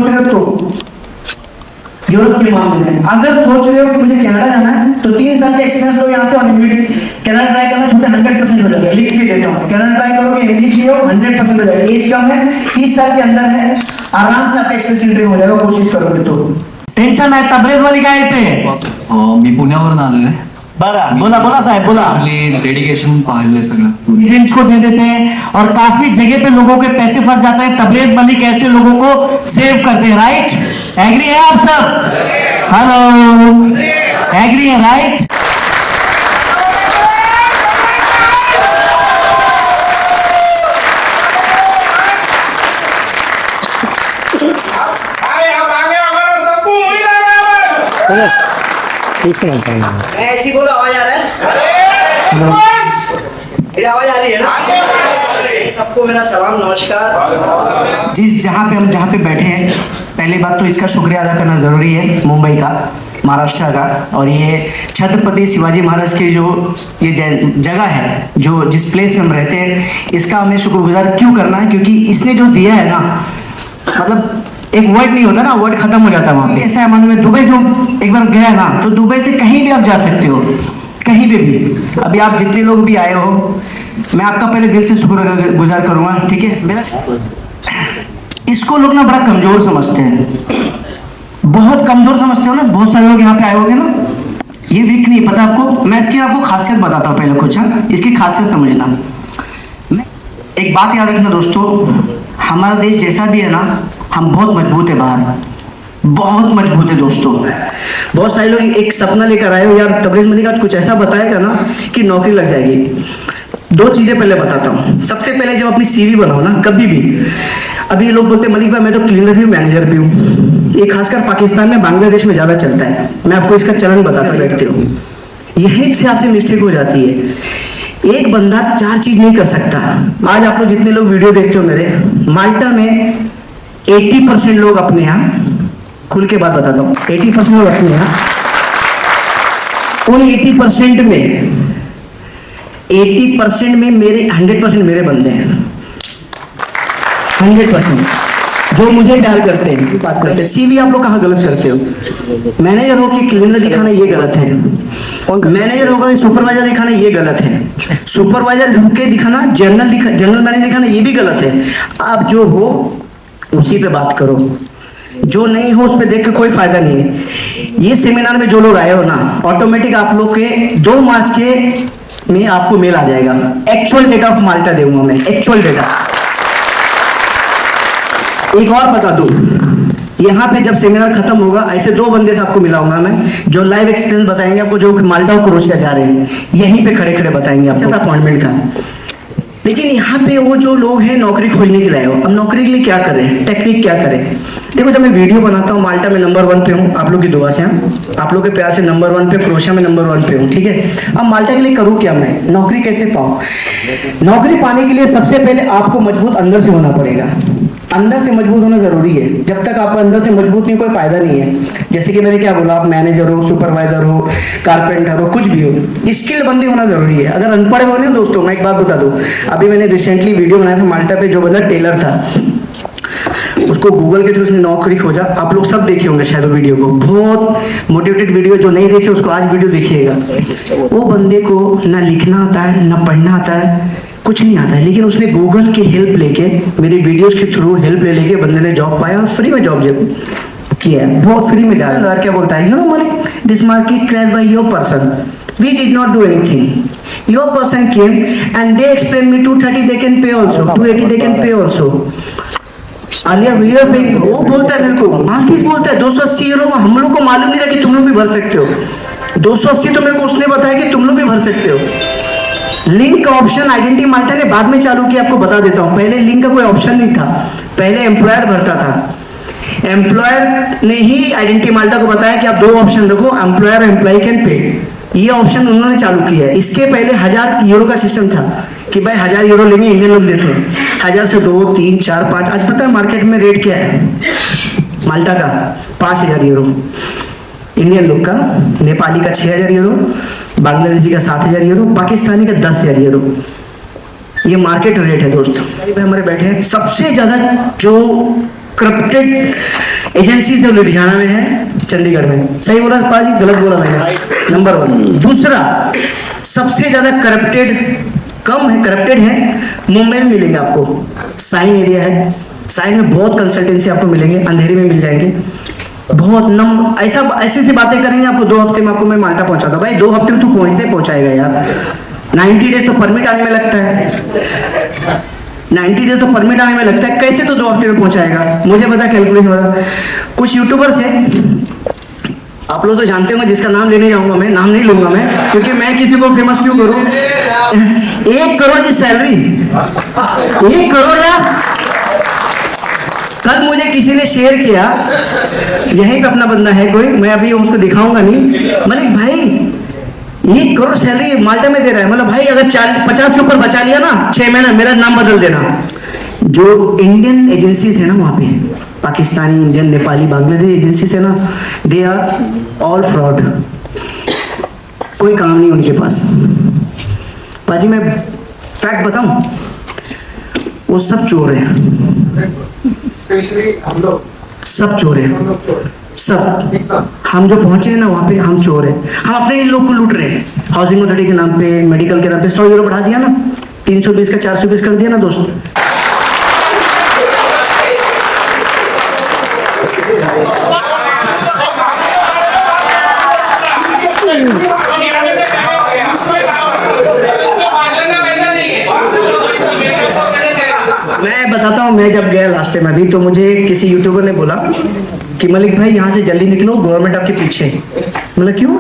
सोच रहे हो तो यूरोप के मामले में अगर सोच रहे हो कि मुझे कनाडा जाना है तो 3 साल का एक्सपीरियंस लो यहाँ से और इमीडिएट कनाडा ट्राई करना छोटे 100% हो जाएगा। लिख के देता हूँ, कनाडा ट्राई करोगे हिंदी की हो 100% हो जाएगा। एज कम है, 30 साल के अंदर है, आराम से आपका एक्सपीरियंस इंट्री हो जाएगा कोशिश करोगे तो। टेन्शन आहे तब्रेज मध्ये काय येते? मी पुण्यावरून आलोय। बरं बोला बोला साहेब बोला। डेडिकेशन पाहिलंय सगळं, ड्रीम्स को दे देते हैं और काफी जगह पे लोगों के पैसे फंस जाते हैं। तबरेज मलिक ऐसे लोगों को सेव करते हैं, राइट? एग्री है आप सब? हेलो, एग्री है राइट? ऐसी बोलो, आवाज आ रहा है? मेरी आवाज आ रही है ना? सबको मेरा सलाम नमस्कार। जहाँ पे बैठे हैं, पहली बात तो इसका शुक्रिया अदा करना जरूरी है, मुंबई का, महाराष्ट्र का। और ये छत्रपति शिवाजी महाराज की जो ये जगह है, जो जिस प्लेस में हम रहते हैं, इसका हमें शुक्रगुजार क्यों करना है? क्योंकि इसने जो दिया है ना, मतलब एक वर्ड नहीं होता ना, वर्ड खत्म हो जाता है वहाँ पे। ऐसा है मान लो दुबई जो एक बार गया ना, तो दुबई से कहीं भी आप जा सकते हो, कहीं पे भी। अभी आप जितने लोग भी आए हो, मैं आपका पहले दिल से शुक्रगुजार करूंगा, ठीक है? मेरा इसको लोग ना बड़ा कमजोर समझते हैं, बहुत कमजोर समझते हो ना। बहुत सारे लोग यहाँ पे आए होंगे ना, ये वीक नहीं पता आपको। मैं इसकी आपको खासियत बताता हूँ पहले कुछ, इसकी खासियत समझना। एक बात याद रखना दोस्तों, हमारा देश जैसा भी है ना, हम बहुत मजबूत है, बाहर बहुत मजबूत है दोस्तों। बहुत सारे लोग एक सपना लेकर आए हो यार, तबरेज मलिक आज कुछ ऐसा बताएगा ना कि नौकरी लग जाएगी। 2 चीजें पहले बताता हूँ। सबसे पहले जब अपनी सीवी बनाओ ना, कभी भी, अभी ये लोग बोलते हैं मलिक भाई मैं तो क्लीनर भी हूँ, मैनेजर भी हूँ। ये खासकर पाकिस्तान में, बांग्लादेश में ज्यादा चलता है। मैं आपको इसका चलन बताता बैठते हूँ, यही से आपसे मिस्टेक हो जाती है। एक बंदा 4 चीज नहीं कर सकता। आज आप लोग जितने लोग वीडियो देखते हो मेरे, माल्टा में 80% लोग अपने यहाँ, खुल के बात बताता हूँ, 80% लोग अपने यहाँ, उन 80% में मेरे 100% मेरे बंदे हैं। 100% जो मुझे डायल करते हैं, बात करते हैं। सीवी आप लोग कहाँ गलत करते हो? मैनेजर हो कि क्लीनर दिखाना ये गलत है, मैनेजर होगा कि सुपरवाइजर दिखाना ये गलत है, सुपरवाइजर के दिखाना, जनरल मैनेजर दिखाना ये भी गलत है। आप जो हो उसी पे बात करो, जो नहीं हो उस पे देख के कोई फायदा नहीं है। ये सेमिनार में जो लोग आए हो ना, ऑटोमेटिक आप लोग के 2 मार्च के में आपको मेल आ जाएगा। एक्चुअल डेटा ऑफ माल्टा दूंगा मैं, एक्चुअल डेटा। एक और बता दूं, यहाँ पे जब सेमिनार खत्म होगा, ऐसे 2 बंदे से आपको मिलाऊंगा मैं, जो लाइव एक्सपीरियंस बताएंगे आपको, जो माल्टा और क्रोएशिया जा रहे हैं, यहीं पे खड़े खड़े बताएंगे आपको अपॉइंटमेंट का। लेकिन यहाँ पे वो जो लोग हैं नौकरी खोजने के लिए आए हो, अब नौकरी के लिए क्या करें, टेक्निक क्या करें? देखो जब मैं वीडियो बनाता हूँ, माल्टा में नंबर 1 पे हूँ, आप लोग की दुआ से, आप लोग के प्यार से नंबर 1 पे, क्रोएशिया में नंबर 1 पे हूँ, ठीक है? अब माल्टा के लिए करूँ क्या मैं, नौकरी कैसे पाऊँ? नौकरी पाने के लिए सबसे पहले आपको मजबूत अंदर से होना पड़ेगा। अंदर से मजबूत होना जरूरी है। जब तक आप अंदर से मजबूत नहीं, कोई फायदा नहीं है। जैसे कि मैंने क्या बोला, आप मैनेजर हो, सुपरवाइजर हो, कारपेंटर हो, कुछ भी हो, स्किल बंदे होना जरूरी है। अगर अनपढ़ हो ना दोस्तों, मैं एक बात बता दूं, अभी मैंने रिसेंटली वीडियो बनाया था माल्टा पे, जो बंदा टेलर था, उसको गूगल के थ्रू उसने नौकरी खोजा। आप लोग सब देखे होंगे शायद वीडियो को, बहुत मोटिवेटेड वीडियो। जो नहीं देखे उसको आज वीडियो देखिएगा। वो बंदे को ना लिखना आता है, ना पढ़ना आता है, कुछ नहीं आता है, लेकिन उसने गूगल की हेल्प लेके, मेरी वीडियोस के थ्रू हेल्प ले लेके बंदे ने जॉब पाया और फ्री में जॉब किया है, बहुत फ्री में जा रहा है। क्या बोलता है, you know Malik, this market crash by your person, we did not do anything, your person came and they explained me 230 they can pay also, 280 they can pay also। Alia video पे वो बोलता है मेरे को, मार्किस बोलता है 280 यूरो, हम लोग को मालूम नहीं था कि तुम लोग भी भर सकते हो 280। तो मेरे को उसने बताया कि तुम लोग भी भर सकते हो। लिंक का ऑप्शन आइडेंटिटी माल्टा ने बाद में चालू किया, आपको बता देता हूँ। पहले लिंक का कोई ऑप्शन नहीं था, पहले एम्प्लॉयर भरता था। एम्प्लॉयर ने ही आइडेंटिटी माल्टा को बताया कि आप 2 ऑप्शन रखो, एम्प्लॉयर एम्प्लॉय कैन पे। ये ऑप्शन उन्होंने चालू किया है। इसके पहले 1000 यूरो का सिस्टम था कि भाई 1000 यूरो लेंगे, इंडियन लोग लेते हैं 1000 से 2, 3, 4, 5। आज पता है मार्केट में रेट क्या है माल्टा का? 5000 यूरो इंडियन लोग का, नेपाली का 6000 यूरो, बांग्लादेशी का 7000 यूरो, पाकिस्तानी का 10000 यूरो। ये मार्केट रेट है दोस्तों। हमारे बैठे हैं सबसे ज्यादा जो करप्टेड एजेंसी से लुधियाना में है, चंडीगढ़ में। सही बोला पाजी, गलत बोला मैंने? नंबर 1। दूसरा, सबसे ज्यादा करप्टेड कम है, करप्टेड है मुंबई में मिलेंगे आपको। साइन एरिया है, साइन में बहुत कंसल्टेंसी आपको मिलेंगे, अंधेरे में मिल जाएंगे। बहुत नम ऐसा ऐसी बातें करेंगे आपको, 2 हफ्ते में आपको मैं माल्टा पहुंचाता हूं। भाई 2 हफ्ते में तू कौन से पहुंचाएगा यार? 90 डेज तो परमिट आने में लगता है, 90 डेज तो परमिट आने में लगता है, कैसे तो 2 हफ्ते में पहुंचाएगा? मुझे पता, कैलकुलेशन बता। कुछ यूट्यूबर्स हैं, आप लोग तो जानते होंगे, जिसका नाम लेने जाऊंगा मैं, नाम नहीं लूंगा मैं, क्योंकि मैं किसी को फेमस क्यों करूं। 1 करोड़ की सैलरी, 1 करोड़ यार। कल मुझे किसी ने शेयर किया, यहीं पे अपना बंदा है कोई, मैं अभी उसको दिखाऊंगा नहीं, मलिक भाई 1 करोड़ सैलरी माल्टा में दे रहा है। मतलब भाई अगर 50 के ऊपर बचा लिया ना 6 महीना, मेरा नाम बदल देना। जो इंडियन एजेंसीज है ना वहाँ पे, पाकिस्तानी, इंडियन, नेपाली, बांग्लादेश एजेंसीज है ना, दे आर ऑल फ्रॉड। कोई काम नहीं उनके पास। पाजी मैं फैक्ट बताऊं, वो सब चोर है, सब चोर है, सब। हम जो पहुंचे हैं ना वहां पे, हम चोर है। हम अपने ही लोग को लूट रहे हैं, हाउसिंग अथॉरिटी के नाम पे, मेडिकल के नाम पे। 100 यूरो बढ़ा दिया ना, 320 का 420 कर दिया ना दोस्त। मैं बताता हूँ, मैं जब गया लास्ट टाइम अभी, तो मुझे किसी यूट्यूबर ने बोला कि मलिक भाई यहाँ से जल्दी निकलो, गवर्नमेंट आपके पीछे। मतलब क्यों?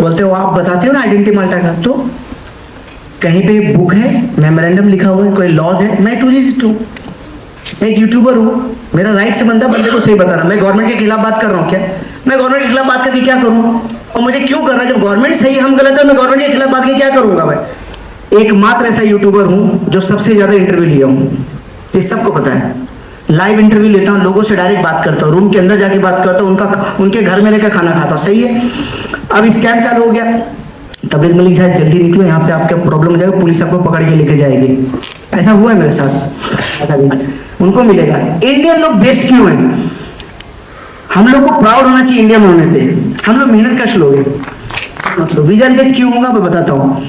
बोलते हो आप बताते हो ना आइडेंटिटी माल्टा का, तो कहीं पे बुक है, मेमोरेंडम लिखा हुआ है, कोई लॉज है। मैं टूरिस्ट हूँ, मैं एक यूट्यूबर हूँ, मेरा राइट से बनता है बंदे को सही बताना। मैं गवर्नमेंट के खिलाफ बात कर रहा हूँ क्या? मैं गवर्नमेंट के खिलाफ बात करके क्या करूँ? और मुझे क्यों करना? जब गवर्नमेंट सही हम गलत है, मैं गवर्नमेंट के खिलाफ बात करके क्या करूंगा? मैं एकमात्र ऐसा यूट्यूबर हूँ जो सबसे ज्यादा इंटरव्यू लिया हूँ, ये सबको पता है। लाइव इंटरव्यू लेता हूँ, लोगों से डायरेक्ट बात करता हूँ, रूम के अंदर जाके बात करता हूँ, उनके घर में लेकर खाना खाता हूँ। सही है। अब स्कैम चालू हो गया, तबीयत मलिक साहब जल्दी निकलो, यहाँ पे आपका प्रॉब्लम हो जाएगा, पुलिस आपको पकड़ के लेके जाएगी। ऐसा हुआ है मेरे साथ। उनको मिलेगा। इंडियन लोग बेस्ट क्यों हैं? हम लोग को प्राउड होना चाहिए इंडियन होने पे। हम लोग मेहनत कश लोग हैं। तो वीजा रिजेक्ट क्यों होगा मैं बताता हूँ।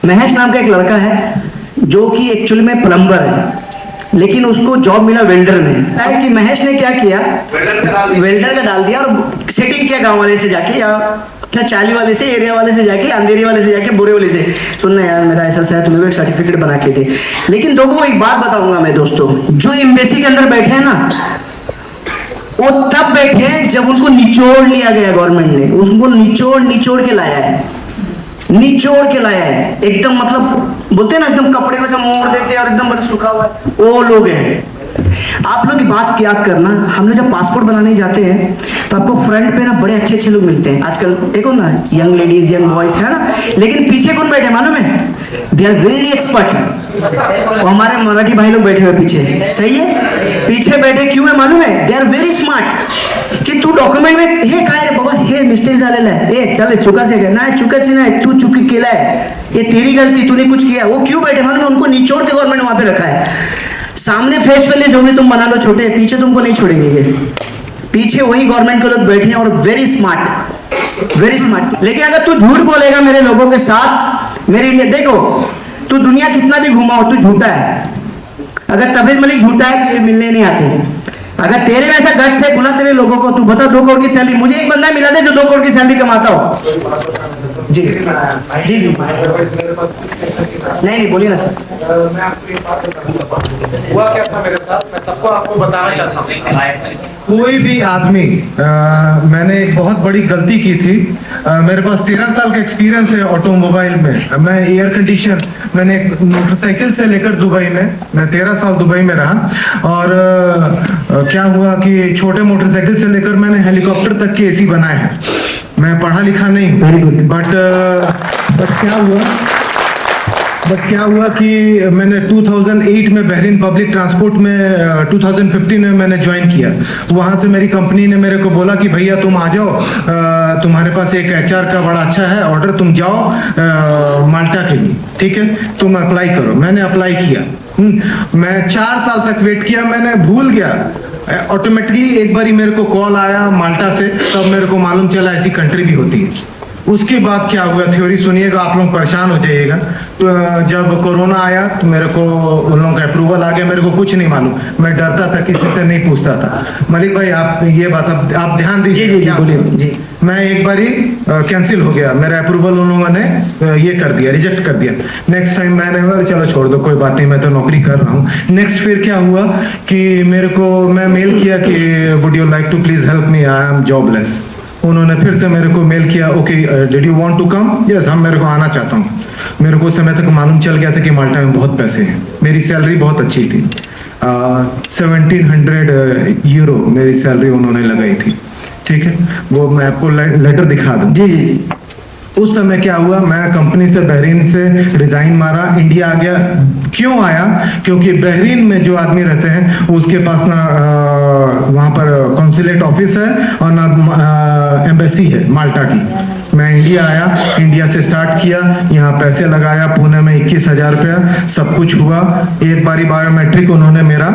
महेश नाम का एक लड़का है जो कि एक्चुअली में प्लम्बर है, लेकिन उसको जॉब मिला वेल्डर में। कि महेश ने क्या किया, वेल्डर का डाल दिया और सेटिंग किया गांव वाले से जाके, या क्या चाली वाले से, एरिया वाले से जाके, अंधेरी वाले से जाके, बुरे वाले से, सुनना यार मेरा ऐसा है, तुम्हें एक सर्टिफिकेट बना के दे। लेकिन लोगों को एक बात बताऊंगा मैं दोस्तों, जो एम्बेसी के अंदर बैठे हैं ना, वो तब बैठे हैं जब उनको निचोड़ लिया गया, गवर्नमेंट ने उनको निचोड़ के लाया है, निचोड़ के लाया है एकदम। मतलब बोलते हैं ना एकदम कपड़े में से मोड़ देते हैं और एकदम बड़ा सूखा हुआ है, वो लोग हैं। आप लोग की बात याद करना, हम लोग जब पासपोर्ट बनाने जाते हैं तो आपको फ्रंट पे ना बड़े अच्छे अच्छे लोग मिलते हैं। आजकल देखो ना, यंग लेडीज, यंग बॉयज है ना, लेकिन पीछे कौन बैठे मालूम है? They are very expert. वो हमारे मराठी भाई लोग बैठे हुए पीछे। सही है, पीछे बैठे क्यों है मालूम है? They are very smart. की तू डॉक्युमेंट में हे काय रे बाबा, हे मिस्टेक झालेला आहे, ए चल चुका से नाही, चुकाची नाही, तू चुकी केला है, ये तेरी गलती, तूने कुछ किया। वो क्यों बैठे मालूम? उनको निचोड़ के गवर्नमेंट वहां पे रखा है। सामने फेस वैल्यू जो भी तुम बना लो छोटे, पीछे तुमको नहीं छोड़ेंगे ये। पीछे वही गवर्नमेंट के लोग बैठे हैं और वेरी स्मार्ट, वेरी स्मार्ट। लेकिन अगर तू झूठ बोलेगा मेरे लोगों के साथ, मेरे लिए देखो, तू दुनिया कितना भी घुमाओ, तू झूठा है। अगर तबीयत मलिक झूठा है, फिर मिलने नहीं आते। अगर तेरे में ऐसा गट से, बुला तेरे लोगों को, तू बता 2 करोड़ की सैलरी, मुझे एक बंदा मिला दे जो 2 करोड़ की सैलरी कमाता हो। जी जी जी, नहीं बोलिए ना सर। मैं आपको एक बात बताऊंगा, हुआ क्या था मेरे साथ, मैं सबको आपको बताना चाहता हूँ। कोई भी आदमी, मैंने एक बहुत बड़ी गलती की थी। मेरे पास 13 साल का एक्सपीरियंस है ऑटोमोबाइल में। मैं एयर कंडीशन, मैंने मोटरसाइकिल से लेकर दुबई में, मैं 13 साल दुबई में रहा। और क्या हुआ कि छोटे मोटरसाइकिल से लेकर मैंने हेलीकॉप्टर तक के एसी बनाए हैं। मैं पढ़ा लिखा नहीं हूँ, बट क्या हुआ कि मैंने 2008 में बहरीन पब्लिक ट्रांसपोर्ट में 2015 में मैंने ज्वाइन किया। वहाँ से मेरी कंपनी ने मेरे को बोला कि भैया तुम आ जाओ, तुम्हारे पास एक HR का बड़ा अच्छा है ऑर्डर, तुम जाओ माल्टा के लिए, ठीक है, तुम अप्लाई करो। मैंने अप्लाई किया। मैं 4 साल तक वेट किया, मैंने भूल गया। ऑटोमेटिकली एक बारी मेरे को कॉल आया माल्टा से, तब मेरे को मालूम चला ऐसी कंट्री भी होती है। उसके बाद क्या हुआ, थ्योरी सुनिएगा, आप लोग परेशान हो जाइएगा। तो जब कोरोना आया तो मेरे को उन लोगों का अप्रूवल आ गया, मेरे को कुछ नहीं मालूम, मैं डरता था, किसी से नहीं पूछता था। मलिक भाई आप ये बात आप ध्यान दीजिए। जी बोलिए जी। मैं एक बारी कैंसिल हो गया, मेरा अप्रूवल उन लोगों ने ये कर दिया, रिजेक्ट कर दिया। नेक्स्ट टाइम मैंने बोला चलो छोड़ दो, कोई बात नहीं, मैं तो नौकरी कर रहा हूँ। नेक्स्ट फिर क्या हुआ कि मेरे को मैं मेल किया कि would you like to please help me, I am jobless. उन्होंने फिर से मेरे को मेल किया, okay did you want to come, yes हम मेरे को आना चाहता हूँ। मेरे को उस समय तक मालूम चल गया था कि माल्टा में बहुत पैसे हैं, मेरी सैलरी बहुत अच्छी थी, 1700 यूरो मेरी सैलरी उन्होंने लगाई थी। ठीक है, वो मैं आपको लेटर दिखा दूं। जी। उस समय क्या हुआ, मैं कंपनी से बहरीन से रिजाइन मारा, इंडिया आ गया। क्यों आया, क्योंकि बहरीन में जो आदमी रहते हैं उसके पास ना वहाँ पर कॉन्सुलेट ऑफिस है और ना एम्बेसी है माल्टा की। मैं इंडिया आया, इंडिया से स्टार्ट किया, यहाँ पैसे लगाया, पुणे में 21,000 रुपया, सब कुछ हुआ। एक बारी बायोमेट्रिक उन्होंने मेरा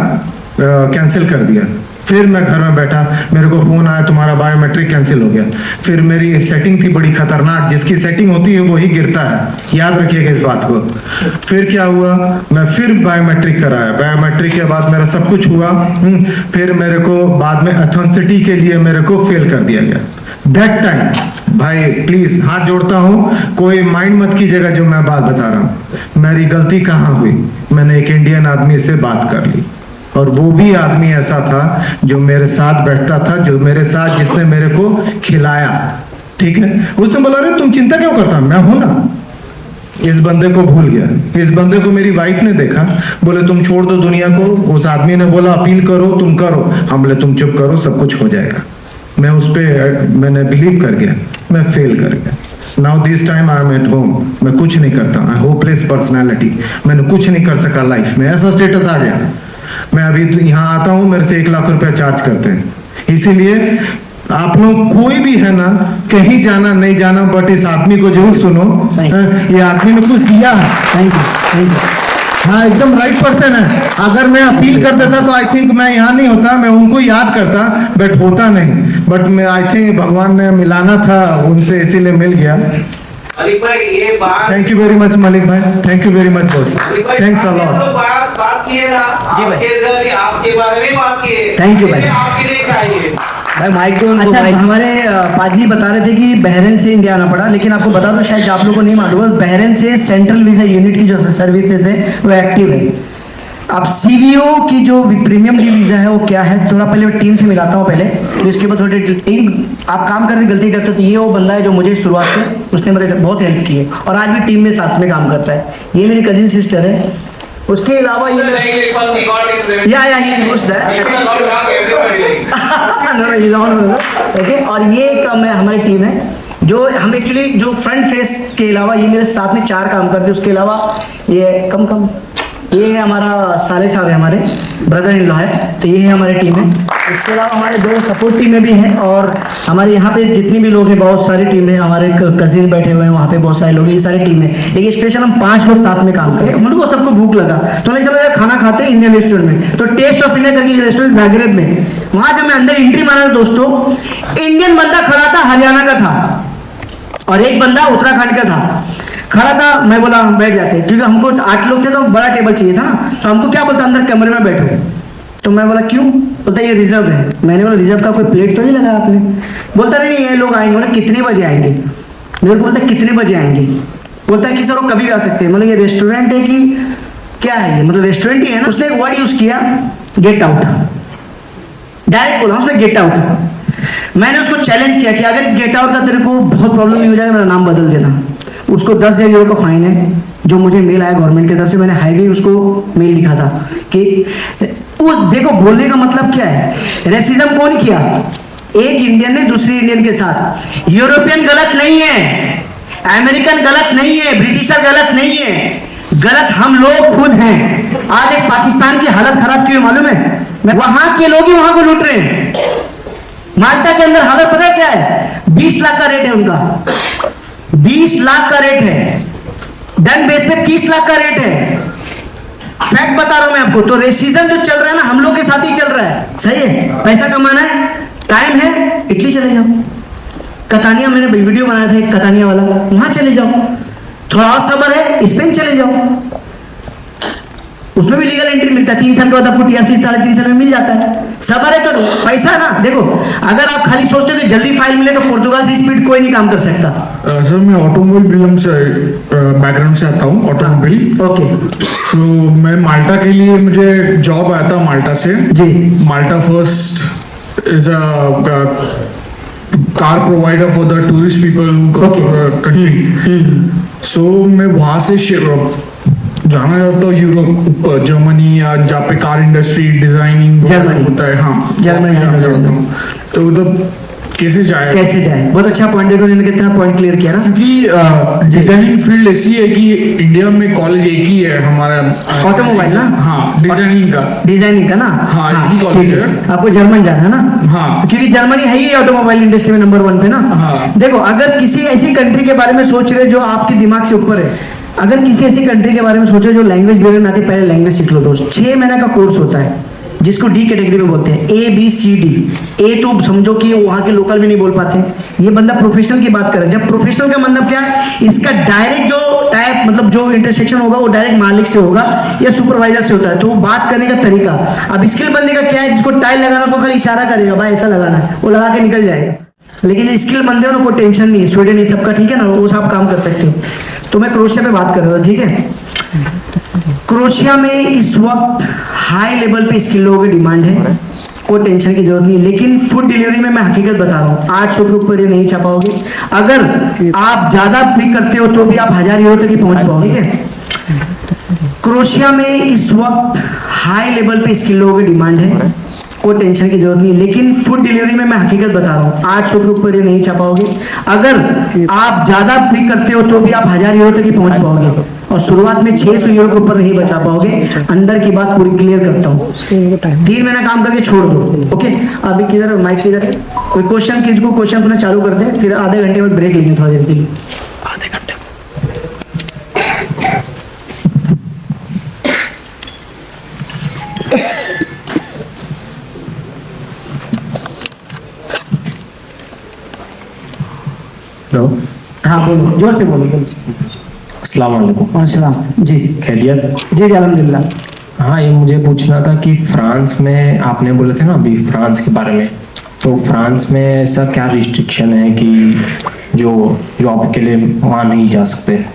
कैंसिल कर दिया। फिर मैं घर में बैठा, मेरे को फोन आया तुम्हारा बायोमेट्रिक कैंसिल हो गया। फिर मेरी सेटिंग थी बड़ी खतरनाक, जिसकी सेटिंग होती है वही गिरता है, याद रखिएगा इस बात को। फिर क्या हुआ, मैं फिर बायोमेट्रिक कराया, बायोमेट्रिक के बाद मेरा सब कुछ हुआ। फिर मेरे को बाद में एथेंटिसिटी के लिए मेरे को फेल कर दिया गया। दैट टाइम भाई प्लीज हाथ जोड़ता हूँ, कोई माइंड मत कीजिएगा जो मैं बात बता रहा हूँ। मेरी गलती कहाँ हुई, मैंने एक इंडियन आदमी से बात कर ली, और वो भी आदमी ऐसा था जो मेरे साथ बैठता था, जो मेरे साथ, जिसने मेरे को खिलाया। ठीक है, उसने बोला अरे तुम चिंता क्यों करता, मैं हूं ना। इस बंदे को भूल गया। इस बंदे को मेरी वाइफ ने देखा, बोले तुम छोड़ दो दुनिया को। उस आदमी ने बोला अपील करो, तुम करो। हम बोले तुम चुप करो, सब कुछ हो जाएगा। मैं उस पे मैंने बिलीव कर गया, मैं फेल कर गया। Now this time I am at home, मैं कुछ नहीं करता, आई होपलेस पर्सनैलिटी, मैंने कुछ नहीं कर सका लाइफ में, ऐसा स्टेटस आ गया। मैं अभी यहाँ आता हूँ, मेरे से 1 लाख रुपया चार्ज करते हैं। इसीलिए आप लोग कोई भी है ना, कहीं जाना नहीं जाना, बट इस आदमी को जरूर सुनो, ये आदमी ने कुछ दिया है। Thank you. हाँ एकदम राइट पर्सन है। अगर मैं अपील कर देता तो आई थिंक मैं यहाँ नहीं होता, मैं उनको याद करता, बट होता नहीं। बट मैं आई थिंक भगवान ने मिलाना था उनसे, इसीलिए मिल गया। मलिक भाई ये बात, thank you very much Malik भाई, thank you very much boss, thanks a lot. बात किए ना आपके जरिए, आपके बारे में बात किए। Thank you भाई। आपके लिए चाहिए भाई माइक दो। अच्छा हमारे पाजी बता रहे थे कि बहरीन से इंडिया आना पड़ा, लेकिन आपको बता दो शायद आप लोगों को नहीं मालूम है, बहरीन से सेंट्रल वीजा यूनिट की जो सर्विसेज है वो एक्टिव है। अब सीवीओ की जो प्रीमियम डी वीजा है वो क्या है, थोड़ा पहले टीम से मिलाता हूँ पहले, तो इसके बाद थोड़ी आप काम करते गलती करते हो तो ये वो बंदा है जो मुझे शुरुआत से उसने मेरे बहुत हेल्प की है और आज भी टीम में साथ में काम करता है। ये मेरी कजिन सिस्टर है। उसके अलावा ये ओके, और ये एक हमारी टीम है जो हम एक्चुअली जो फ्रंट फेस के अलावा ये मेरे साथ में 4 काम करते हैं। उसके अलावा ये कम ये हमारा साले साहब है, हमारे ब्रदर इन लॉ है, तो ये है हमारी टीम है। इसके अलावा हमारे 2 सपोर्ट टीमें भी हैं और हमारे यहाँ पे जितनी भी लोग हैं बहुत सारी टीम है। हमारे कजिन बैठे हुए हैं वहाँ पे, बहुत सारे लोग, ये सारी टीम है। लेकिन स्पेशल हम 5 लोग साथ में काम करें। हम लोग को सबको भूख लगा तो नहीं चलो यार खाना खाते हैं इंडियन रेस्टोरेंट में, तो टेस्ट ऑफ इंडिया करके रेस्टोरेंट जागरेब में, वहाँ जब मैं अंदर एंट्री मारा दोस्तों, इंडियन बंदा खड़ा था, हरियाणा का था, और एक बंदा उत्तराखंड का था खड़ा था। मैं बोला हम बैठ जाते, क्योंकि हमको 8 लोग थे तो बड़ा टेबल चाहिए था ना, तो हमको क्या बोलता अंदर कमरे में बैठो। तो मैं बोला क्यों, बोलता ये रिजर्व है। मैंने बोला रिजर्व का कोई प्लेट तो नहीं लगा आपने? बोलता नहीं ये लोग आएंगे। बोला कितने बजे आएंगे? मेरे को बोलता कितने बजे आएंगे? बोलता है कि सर वो कभी भी आ सकते हैं। मतलब ये रेस्टोरेंट है कि क्या है ये, मतलब रेस्टोरेंट ही है ना। उसने एक वर्ड यूज किया, गेट आउट, डायरेक्ट बोला उसने गेट आउट। मैंने उसको चैलेंज किया कि अगर इस गेट आउट का तेरे को बहुत प्रॉब्लम नहीं हो जाएगा मेरा नाम बदल देना। उसको 10,000 यूरो का फाइन है जो मुझे मेल आया गवर्नमेंट की तरफ से। मैंने हाईवे उसको मेल लिखा था कि वो देखो बोलने का मतलब क्या है, रेसिज्म कौन किया, एक इंडियन ने दूसरे इंडियन के साथ। यूरोपियन गलत नहीं है, अमेरिकन गलत नहीं है, ब्रिटिशर गलत नहीं है, गलत हम लोग खुद हैं। आज एक पाकिस्तान की हालत खराब क्यों मालूम है, वहां के लोग ही वहां को लूट रहे हैं। माल्टा के अंदर हालत पता है क्या है, 20 लाख का रेट है उनका, 20 लाख का रेट है। डन बेस पे 30 लाख का रेट है। फैक्ट बता रहा हूं मैं आपको। तो रेसिज्म जो चल रहा है ना, हम लोग के साथ ही चल रहा है, सही है। पैसा कमाना है, टाइम है, इटली चले जाओ। कतानिया मैंने वीडियो बनाया था एक कतानिया वाला, वहां चले जाओ। थोड़ा और सबर है, स्पेन चले जाओ, उसमें भी लीगल एंट्री मिलता है। 3 साल के बाद आपको टीआरसी 3.5 साल में मिल जाता है। सबर है तो पैसा है ना। देखो, अगर आप खाली सोचते हो कि जल्दी फाइल मिले तो पोर्तुगाल से स्पीड कोई नहीं काम कर सकता। सर मैं ऑटोमोबाइल बिल्म से बैकग्राउंड से आता हूँ, ऑटोमोबाइल। ओके तो मैं माल्टा के लिए मुझे जॉब आया था माल्टा से जी। Malta first is a car provider for the tourist people country. So मैं वहाँ से जाना चाहता हूँ यूरोप, जर्मनी, या जहाँ पे कार इंडस्ट्री डिजाइनिंग जर्मनी होता है। हाँ, जर्मनी जाना चाहता हूँ। तो मतलब कैसे जाए? बहुत अच्छा पॉइंट देखो, इन्होंने कितना पॉइंट क्लियर किया ना। क्योंकि डिजाइनिंग फील्ड ऐसी है कि इंडिया में कॉलेज एक ही है हमारा, ऑटोमोबाइल ना। हाँ, डिजाइनिंग का ना। हाँ, एक ही कॉलेज ठीक है। आपको जर्मन जाना है ना। हाँ, क्योंकि जर्मनी है ही ऑटोमोबाइल इंडस्ट्री में नंबर 1 पे ना। हाँ। देखो, अगर किसी ऐसी कंट्री के बारे में सोच रहे जो आपके दिमाग से ऊपर है, अगर किसी ऐसी कंट्री के बारे में सोचो जो लैंग्वेज बेरियर में आती है, पहले लैंग्वेज सीख लो दोस्त। 6 महीने का कोर्स होता है जिसको डी कैटेगरी में बोलते हैं, ABCD। ए तो समझो कि वहां के लोकल भी नहीं बोल पाते। ये बंदा प्रोफेशनल की बात करे। जब प्रोफेशनल का मतलब क्या है, इसका डायरेक्ट जो टाइप मतलब जो इंटरसेक्शन होगा वो डायरेक्ट मालिक से होगा या सुपरवाइजर से होता है। तो वो बात करने का तरीका। अब स्किल बंदे का क्या है, जिसको टाइल लगाना उसको खाली इशारा करेगा, भाई ऐसा लगाना है, वो लगा के निकल जाएगा। लेकिन जो स्किल बंदे हो ना, कोई टेंशन नहीं है। स्वीडन ये सबका ठीक है ना, वो सब काम कर सकते हो। तो मैं क्रोएशिया पे बात कर रहा था, ठीक है। क्रोएशिया में इस वक्त हाई लेवल पे स्किल लोगों की डिमांड है, कोई टेंशन की जरूरत नहीं। लेकिन फूड डिलीवरी में मैं हकीकत बता रहा हूँ, 800 के ऊपर ये नहीं छापाओगे। अगर आप ज्यादा पिक करते हो तो भी आप 1000 यूरो तक ही पहुंच पाओगे, ठीक है। क्रोएशिया में इस वक्त हाई लेवल पे स्किल लोगों की डिमांड है, कोई टेंशन की जरूरत नहीं। लेकिन फूड डिलीवरी में मैं हकीकत बता रहा हूँ, 800 के ऊपर ये नहीं छापाओगे। अगर आप ज्यादा पिक करते हो तो भी आप 1000 यूरो तक ही पहुंच पाओगे, और शुरुआत में 600 यूरो के ऊपर नहीं बचा पाओगे। अंदर की बात पूरी क्लियर करता हूँ। 3 महीना काम करके छोड़ दो, ओके। अभी किधर माइक किधर है? कोई क्वेश्चन, किसको क्वेश्चन पूछना चालू कर दे, फिर आधे घंटे में ब्रेक लेंगे थोड़ा देर के लिए। आधे घंटे हेलो, हाँ बोलो, जोर से बोलो। अस्सलाम वालेकुम। अस्सलाम जी। खैरियत? जी अल्हम्दुलिल्लाह। हाँ, ये मुझे पूछना था कि फ्रांस में आपने बोले थे ना अभी फ्रांस के बारे में, तो फ्रांस में ऐसा क्या रिस्ट्रिक्शन है कि जो जॉब के लिए वहाँ नहीं जा सकते?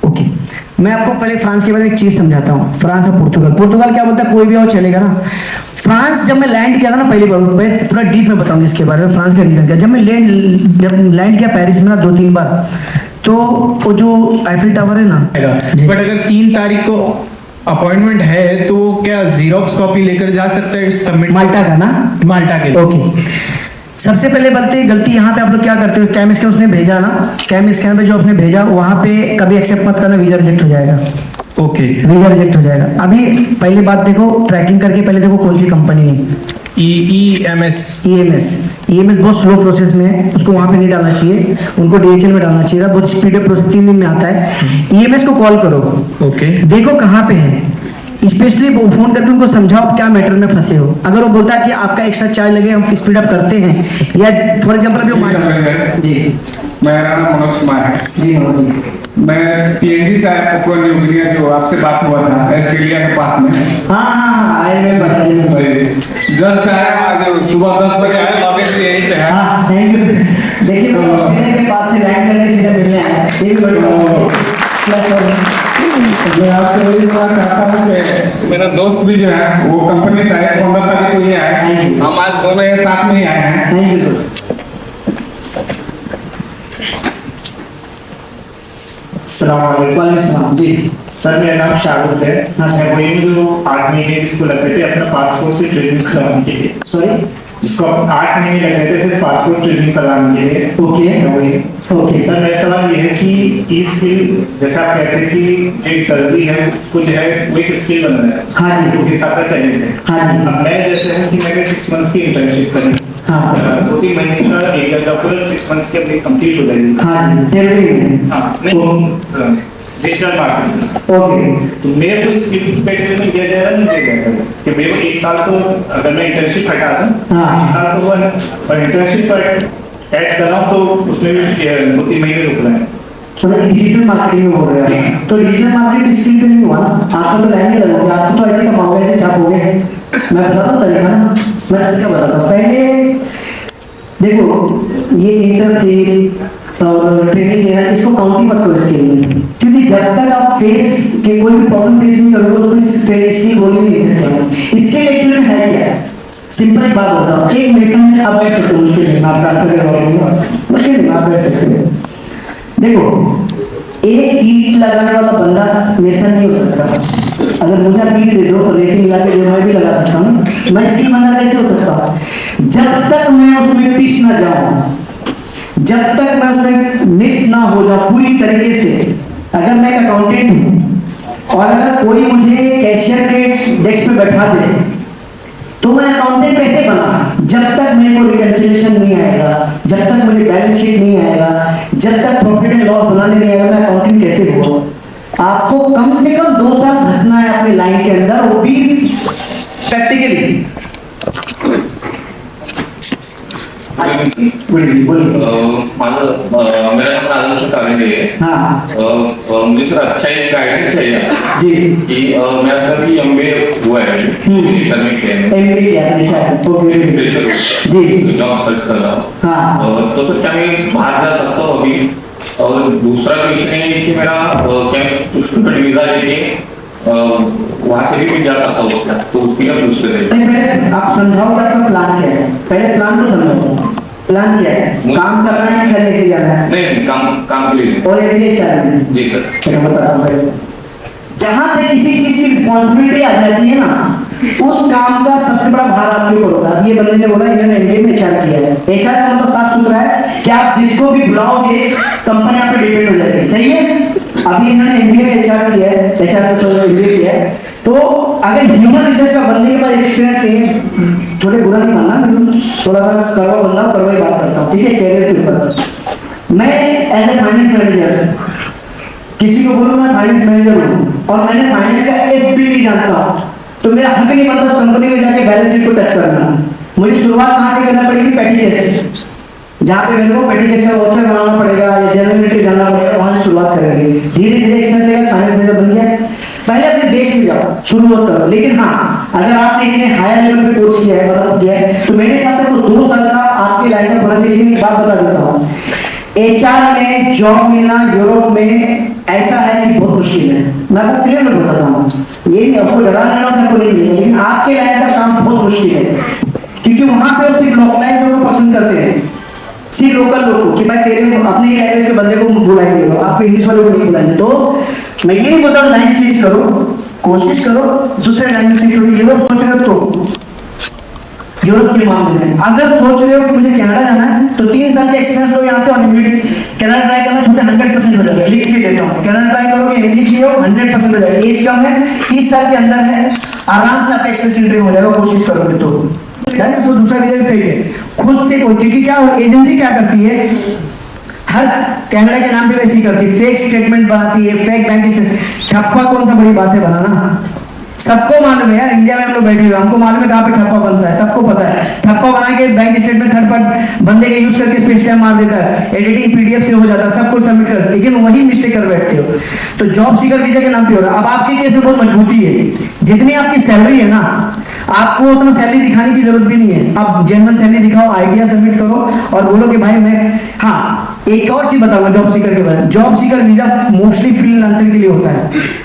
ओके, मैं आपको पहले फ्रांस के बारे में एक चीज समझाता हूँ। फ्रांस और पोर्तुगल। पोर्तुगल क्या बोलता है, कोई भी और चलेगा ना। फ्रांस जब मैं लैंड किया था ना पहली बार, मैं पूरा डीप में बताऊंगा इसके बारे में, फ्रांस का रीजन क्या। जब मैं लैंड किया पेरिस में ना 2-3 बार, तो वो जो आईफिल टावर है ना, बट अगर 3 तारीख को अपॉइंटमेंट है तो क्या जीरोक्स कॉपी लेकर जा सकते हैं सबमिट? माल्टा का ना, माल्टा के लिए। ओके। सबसे पहले गलती यहाँ पे आप लोग क्या करते हो, कैम स्कैन उसने भेजा ना, कैम स्कैन पे जो आपने भेजा वहाँ पे कभी एक्सेप्ट मत करना, वीजा रिजेक्ट हो जाएगा। ओके, वीजा रिजेक्ट हो जाएगा। अभी पहली बात देखो, ट्रैकिंग करके पहले देखो कौन सी कंपनी है। EMS बहुत स्लो प्रोसेस में है, उसको वहां पे नहीं डालना चाहिए, उनको DHL में डालना चाहिए था। बहुत स्पीड प्रोसेस 3 दिन में आता है। EMS को कॉल करो, ओके, देखो कहाँ पे है, स्पेशली फोन करके उनको समझाओ क्या मैटर में फंसे हो। अगर वो बोलता है कि आपका एक्स्ट्रा चार्ज लगे, हम स्पीड अप करते हैं, या फॉर एग्जाम्पल अभी जी, मेरा नाम मनोज कुमार है जी मनोज जी, मैं PNG से आया पपुआ न्यू गिनिया, जो आपसे बात हुआ था ऑस्ट्रेलिया के पास में। हाँ आई रिमेंबर। जस्ट आया आज सुबह 10 बजे आया, लॉगिन से यहीं पे है। हाँ थैंक यू। लेकिन ऑस्ट्रेलिया के पास से लैंड करके सीधा मिलने आया, ये भी बड़ी बात है। मैं आपसे वही बात करता हूँ कि मेरा दोस्त भी जो है वो कंपनी से आया, 15 तारीख को ये आया, हम आज दोनों एक साथ में ही आए हैं। थैंक यू दोस्त। अस्सलाम जी सर, मेरा नाम शाहरुख है। मैं वही जो 8 महीने जिसको लग रहे थे अपना पासपोर्ट से ट्रेनिंग कराने के लिए, सॉरी जिसको 8 महीने लग रहे थे सिर्फ पासपोर्ट ट्रेनिंग कराने के लिए। ओके ओके सर, मेरा सवाल ये है कि ई स्किल, जैसा आप कहते हैं कि जो एक दर्जी है उसको जो है वो एक स्किल बन रहा है, हाँ जी, उसके साथ टैलेंट है। हाँ जी। अब मैं जैसे हूँ कि मैंने 6 मंथ्स की इंटर्नशिप करी, हाँ 2-3 महीने का एरिया डॉक्यूमेंट 6 मंथ्स के अपनी कंप्लीट हो गई। हाँ जी, टेरिटरी में। हाँ नहीं, डिजिटल मार्केटिंग। ओके तो मेरे को स्किल कैटेगरी में दिया जाएगा नहीं दिया जाएगा कि मेरे को 1 साल तो अगर मैं इंटर्नशिप हटा था हाँ। 1 साल तो वो है और इंटर्नशिप पर ऐड कर रहा हूँ तो उसमें भी 2-3 महीने रुक रहे हैं। मतलब डिजिटल मार्केटिंग में बोल रहे हैं, तो डिजिटल मार्केटिंग स्किल पे नहीं हुआ ना, आपका तो लाइन ही लगोगे, आपको तो ऐसे कमाओगे, ऐसे छापोगे। मैं बताता हूँ तरीका ना, मैं तरीका बताता हूँ। पहले देखो ये इंटर्नशिप और ट्रेनिंग लेना, इसको काउंट ही मत करो इसके लिए, क्योंकि जब तक आप फेस के कोई भी प्रॉब्लम फेस नहीं करोगे उसको इसकी बोल नहीं सकते। इसके एक्चुअली है क्या, सिंपल एक बात बताओ, एक मेसन में आप बैठ सकते हो, मुश्किल नहीं, मैं आपका आंसर करवाऊंगा, मुश्किल नहीं, आप बैठ सकते हो। देखो एक ईंट लगाने वाला बंदा मेसन नहीं हो सकता। अगर मुझे आप ईंट दे दो और रेती मिला के जो मैं भी लगा सकता हूँ, मैं स्टील बंदा कैसे हो सकता हूँ? जब तक मैं उसमें पिस ना जाऊं, जब तक मैं उसमें मिक्स ना हो जाऊं पूरी तरीके से। अगर मैं एक अकाउंटेंट हूं और अगर कोई मुझे कैशियर के डेस्क पे बैठा दे तो मैं अकाउंटेंट कैसे बना? जब तक मेरे को रिकंसिलिएशन नहीं आएगा, जब तक मुझे बैलेंस शीट नहीं आएगा, जब तक प्रॉफिट एंड लॉस बनाने नहीं आएगा, मैं अकाउंटेंट कैसे हुआ? आपको कम से कम 2 साल घसना है अपनी लाइन के अंदर, वो भी प्रैक्टिकली। मेरा नाम राजेश कालेंडे है। हाँ मुझे सर अच्छा एक गाइडेंस चाहिए जी, कि मेरा सर भी MBA हुआ है नेचर में किया है, एमबीए किया है, अच्छा ओके प्रेशर जी, जॉब सर्च कर रहा हूँ। हाँ तो सर क्या मैं बाहर जा सकता हूँ अभी? और दूसरा क्वेश्चन ये है कि मेरा क्या स्टूडेंट वीजा लेके वहाँ से भी जा सकता हूँ क्या? तो उसके लिए पूछ रहे थे। नहीं, पहले आप समझाओ कि आपका प्लान क्या है, पहले प्लान को समझो। प्लान क्या है? काम करना है कि घर से जाना है? नहीं, काम के लिए। और एमबीए चाहिए जी सर। मैं बताता हूँ पहले। जहाँ पे किसी चीज की रिस्पॉन्सिबिलिटी आ जाती है ना, उस काम का सबसे बड़ा भार आपके ऊपर होता है। अब ये बंदे ने बोला इन्होंने एमबीए में एचआर किया है, एचआर का मतलब साफ सुथरा है कि आप जिसको भी बुलाओगे कंपनी आप पे डिपेंड हो जाएगी, सही है? अभी इन्होंने एमबीए में एचआर किया है, एचआर को छोड़ एमबीए किया है, तो अगर ह्यूमन रिसोर्स का बंदे के पास एक्सपीरियंस नहीं है, छोटे बुरा नहीं मानना, लेकिन थोड़ा सा कड़वा बंदा कड़वा ही बात करता हूँ, ठीक है? कैरियर के ऊपर मैं एज ए फाइनेंस मैनेजर किसी को बोलूं मैं फाइनेंस मैनेजर हूं और मैंने फाइनेंस का एक भी नहीं जानता हूं, तो मेरा हक नहीं बनता उस कंपनी में जाके बैलेंस शीट को टच करना। मुझे शुरुआत कहां से करना पड़ेगी? पेटी कैसे, जहां पे मेरे को पेटी कैसे वाउचर बनाना पड़ेगा या जनरल एंट्री जानना पड़ेगा, वहां से शुरुआत करेंगे। धीरे धीरे एक्सपेंस लेकर फाइनेंस मैनेजर बन गया। पहले अपने देश में जाओ, शुरुआत करो, लेकिन हाँ अगर आपने इतने हायर लेवल पे कोर्स किया है, मतलब किया है, तो मेरे हिसाब से तो 2 साल का आपके लाइन में होना चाहिए। लेकिन एक बात बता देता हूँ, एचआर में जॉब मिलना यूरोप में ऐसा है कि बहुत मुश्किल है। मैं आपको क्लियर में बताता हूँ, ये नहीं आपको डराना है कि आपको नहीं मिलेगा, लेकिन आपके लाइन का काम बहुत मुश्किल है, क्योंकि वहां पे सिर्फ लोकलाइज लोगों को पसंद करते हैं, सिर्फ लोकल लोगों कि भाई तेरे अपने ही लैंग्वेज के बंदे को बुलाएंगे, आप इंग्लिश वाले को नहीं बुलाएंगे। तो मैं ये नहीं बोलता लाइन चेंज करो, कोशिश करो दूसरे लैंग्वेज सीखो। ये लोग सोच रहे हो तो यूरोप के मामले में अगर सोच रहे हो कि मुझे कनाडा जाना है, तो 3 साल के एक्सपीरियंस लो यहाँ से और इमीडिएट कनाडा ट्राई करना, छोटे 100% हो जाएगा। लिख के देता हूँ, कनाडा ट्राई करोगे, हिंदी की हो 100% हो जाएगा। एज कम है, 30 साल के अंदर है, आराम से आपका एक्सपीरियंस इंट्री हो जाएगा, कोशिश करोगे तो। तो दूसरा वीजा फेक है खुद से कोई, क्योंकि क्या एजेंसी क्या करती है, हर कनाडा के नाम पे वैसी करती है, फेक स्टेटमेंट बनाती है, फेक बैंक स्टेटमेंट। ठप्पा कौन सा बड़ी बात है बनाना, सबको मालूम है यार, इंडिया में हम लोग बैठे हुए हमको मालूम है कहाँ पे ठप्पा बनता है, सबको पता है। ठप्पा बना के बैंक स्टेटमेंट थर्ड पार्टी बंदे के यूज करके स्पेस टाइम मार देता है, एडिटिंग पीडीएफ से हो जाता है, सब कुछ सबमिट कर, लेकिन वही मिस्टेक कर बैठते हो। तो जॉब सीकर वीजा के नाम पे हो रहा है। अब आपके केस में बहुत मजबूती है, जितनी आपकी सैलरी है ना, आपको उतना सैलरी दिखाने की जरूरत भी नहीं है। आप जेन्युइन सैलरी दिखाओ, आइडिया सबमिट करो और बोलो कि भाई मैं, हाँ एक और चीज बताऊंगा जॉब सीकर के बारे में। Job seeker visa mostly freelancer के लिए होता है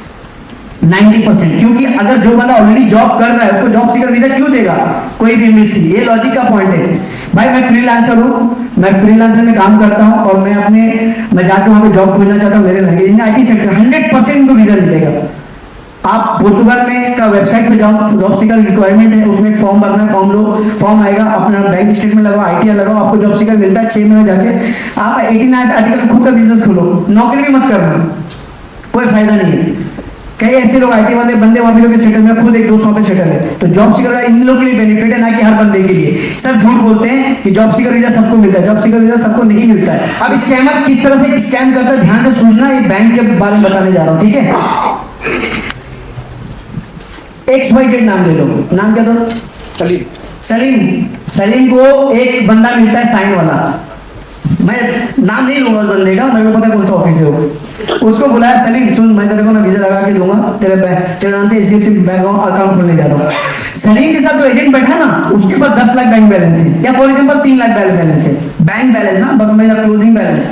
90%, क्योंकि अगर जो बंदा ऑलरेडी जॉब कर रहा है उसको जॉब सीकर वीजा क्यों देगा कोई भी एमबीसी? ये लॉजिक का पॉइंट है। भाई मैं फ्रीलांसर हूँ, मैं फ्रीलांसर में काम करता हूँ और मैं जाकर वहां पे जॉब खोलना चाहता हूँ, मेरे लैंग्वेज में आईटी सेक्टर 100% को वीजा मिलेगा। आप पोर्टुगल में का वेबसाइट पे जाओ, जॉब सीकर रिक्वायरमेंट है, उसमें एक फॉर्म भरना है, फॉर्म लो, फॉर्म आएगा, अपना बैंक स्टेटमेंट लगाओ, आईटीआर लगाओ, आपको जॉब सीकर मिलता है। 6 महीने जाके आप 18 आर्टिकल खुद का बिजनेस खोलो, नौकरी भी मत करना, कोई फायदा नहीं है। कई ऐसे लोग आईटी वाले बंदे वहां पे सेटल में, खुद एक दोस्त वहां पे सेटल है, तो जॉब सीकर का इन लोग के लिए बेनिफिट है, ना कि हर बंदे के लिए। सब झूठ बोलते हैं कि जॉब सीकर वीजा सबको मिलता है, जॉब सीकर वीजा सबको नहीं मिलता है। अब स्कैमर किस तरह से स्कैम करता है ध्यान से सुनना, ये बैंक के बारे में बताने जा रहा हूं, ठीक है। XYZ नाम ले लो, नाम क्या दो? सलीम को एक बंदा मिलता है साइन वाला, मैं नाम नहीं लूंगा उस बंदे का, मेरे को पता है कौन सा ऑफिस है वो। उसको बुलाया, सलीम सुन, मैं तेरे को ना वीजा लगा के दूंगा, तेरे नाम से HDFC बैंक अकाउंट खोलने जा रहा हूँ। सलीम के साथ जो एजेंट बैठा ना, उसके पास 10 लाख बैंक बैलेंस है, या for example 3 lakh bank balance है, बैंक बैलेंस ना, बस समझना क्लोजिंग बैलेंस।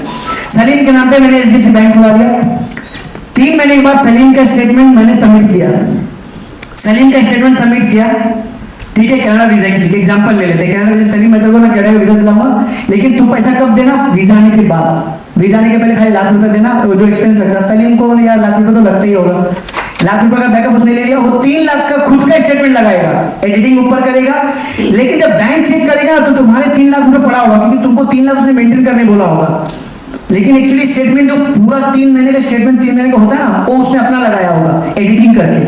सलीम के नाम पे मैंने HDFC बैंक खुला दिया। 3 महीने के बाद सलीम का स्टेटमेंट मैंने सबमिट किया, ठीक है, कनाडा वीजा के लिए एग्जांपल ले लेते हैं। कनाडा वीजा, सलीम मैं तेरे को ना कनाडा वीजा दिलाऊंगा, लेकिन तू पैसा कब देना? वीजा आने के बाद। वीजा आने के पहले खाली लाख रुपए देना, वो जो एक्सपेंस लगता है। सलीम को यार लाख रुपए तो लगता ही होगा, लाख रुपए का बैकअप उसने ले लिया, वो 3 लाख का खुद का स्टेटमेंट लगाएगा, एडिटिंग ऊपर करेगा, लेकिन जब बैंक चेक करेगा तो तुम्हारे 3 लाख रुपए पड़ा होगा, क्योंकि तुमको 3 लाख उसने मेंटेन करने बोला होगा, लेकिन एक्चुअली स्टेटमेंट जो पूरा 3 महीने का स्टेटमेंट 3 महीने का होता है ना, वो उसने अपना लगाया होगा एडिटिंग करके।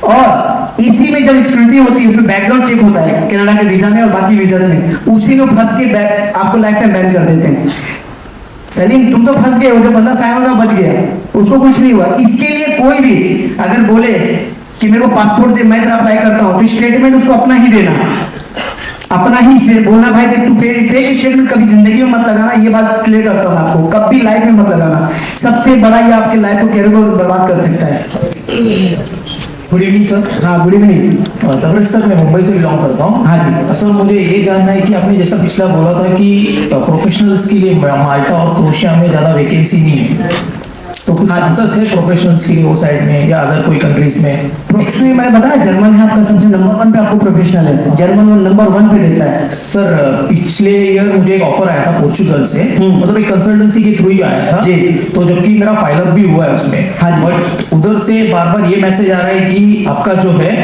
और इसी में जब स्क्रूटनी होती है, उसमें बैकग्राउंड चेक होता है कनाडा के वीजा में और बाकी वीजा में, उसी में फंस के आपको लाइफ टाइम बैन कर देते हैं। सलीम तुम तो फंस गए हो, जो बंदा साइन होगा बच गया, उसको कुछ नहीं हुआ। इसके लिए कोई भी अगर बोले कि मेरे को पासपोर्ट दे, मैं तेरा अप्लाई करता हूं, तो स्टेटमेंट उसको अपना ही देना, अपना ही स्टेट बोलना, भाई देख तू फेक स्टेटमेंट कभी जिंदगी में मत लगाना, ये बात क्लियर करता हूं आपको, कभी लाइफ में मत लगाना, सबसे बड़ा ये आपके लाइफ को कैरियर को बर्बाद कर सकता है। Good evening sir. हाँ गुड इवनिंग। तबरेज सर, मैं मुंबई से बिलोंग करता हूँ। हाँ जी सर, मुझे ये जानना है कि आपने जैसा पिछला बोला था कि प्रोफेशनल्स के लिए माल्टा और क्रोशिया में ज़्यादा वैकेंसी नहीं है, तो कुछ चांसेस है प्रोफेशनल्स के लिए वो साइड में या अदर कोई कंट्रीज में? इसमें मैंने बताया जर्मन है आपका सबसे नंबर 1 पे, आपको प्रोफेशनल है, जर्मन नंबर 1 पे देता है। सर, पिछले ईयर मुझे एक ऑफर आया था पोर्चुगल से, मतलब एक कंसल्टेंसी के थ्रू ही आया था जी, तो जबकि मेरा फाइल अप भी हुआ है उसमें। हाँ जी। बट उधर से बार बार ये मैसेज आ रहा है कि आपका जो है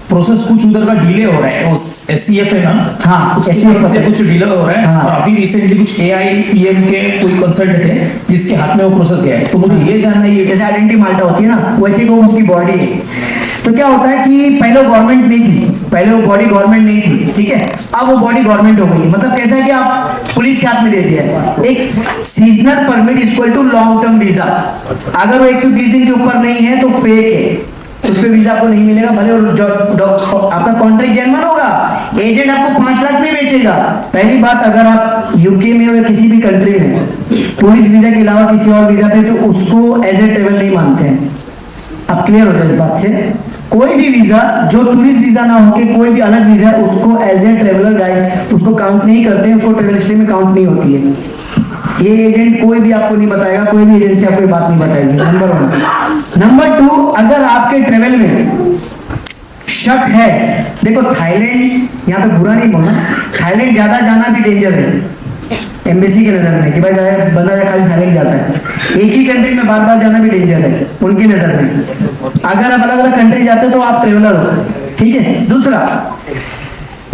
प्रोसेस कुछ उधर का डिले हो रहा है, वो SCF है ना, हाँ, उसकी SCF तरफ से कुछ डिले हो रहा है। हाँ। और अभी रिसेंटली कुछ AIPM के कोई कंसल्टेंट है जिसके हाथ में वो प्रोसेस गया है, तो मुझे ये जानना है, जैसे आइडेंटिटी माल्टा होती है ना, वैसे वो उसकी बॉडी है। तो क्या होता है कि पहले गवर्नमेंट नहीं थी, पहले वो बॉडी गवर्नमेंट नहीं थी, ठीक है, अब वो बॉडी गवर्नमेंट हो गई। मतलब कैसा है कि आप पुलिस के हाथ में दे दिया है। एक seasonal permit equal to long term visa, अगर वो 120 दिन के ऊपर नहीं है तो फेक है, उस पे वीजा आपको नहीं मिलेगा, भले और आपका कॉन्ट्रैक्ट जेन्युइन होगा, एजेंट आपको 5 लाख में बेचेगा। पहली बात, अगर आप यूके में हो या किसी भी कंट्री में टूरिस्ट वीजा के अलावा किसी और वीजा पे, तो उसको एज ए ट्रेवल नहीं मानते हैं। आप क्लियर हो जाए इस बात से, कोई भी वीजा जो टूरिस्ट वीजा ना होके कोई भी अलग वीजा, उसको एज ए ट्रेवलर गाइड उसको काउंट नहीं करते हैं, उसको ट्रेवल हिस्ट्री में काउंट नहीं होती है। ये एजेंट कोई भी आपको नहीं बताएगा, कोई भी एजेंसी आपको बात नहीं बताएगी, नंबर 1। नंबर 2, अगर आपके ट्रेवल में शक है, देखो थाईलैंड, यहाँ पे बुरा नहीं बोलना, थाईलैंड ज्यादा जाना भी डेंजर है एम्बेसी के नजर में, कि भाई बंदा खाली थाईलैंड जाता है। एक ही कंट्री में बार बार जाना भी डेंजर है उनकी नजर में। अगर आप अलग अलग कंट्री जाते हो तो आप ट्रेवलर हो, ठीक है। दूसरा,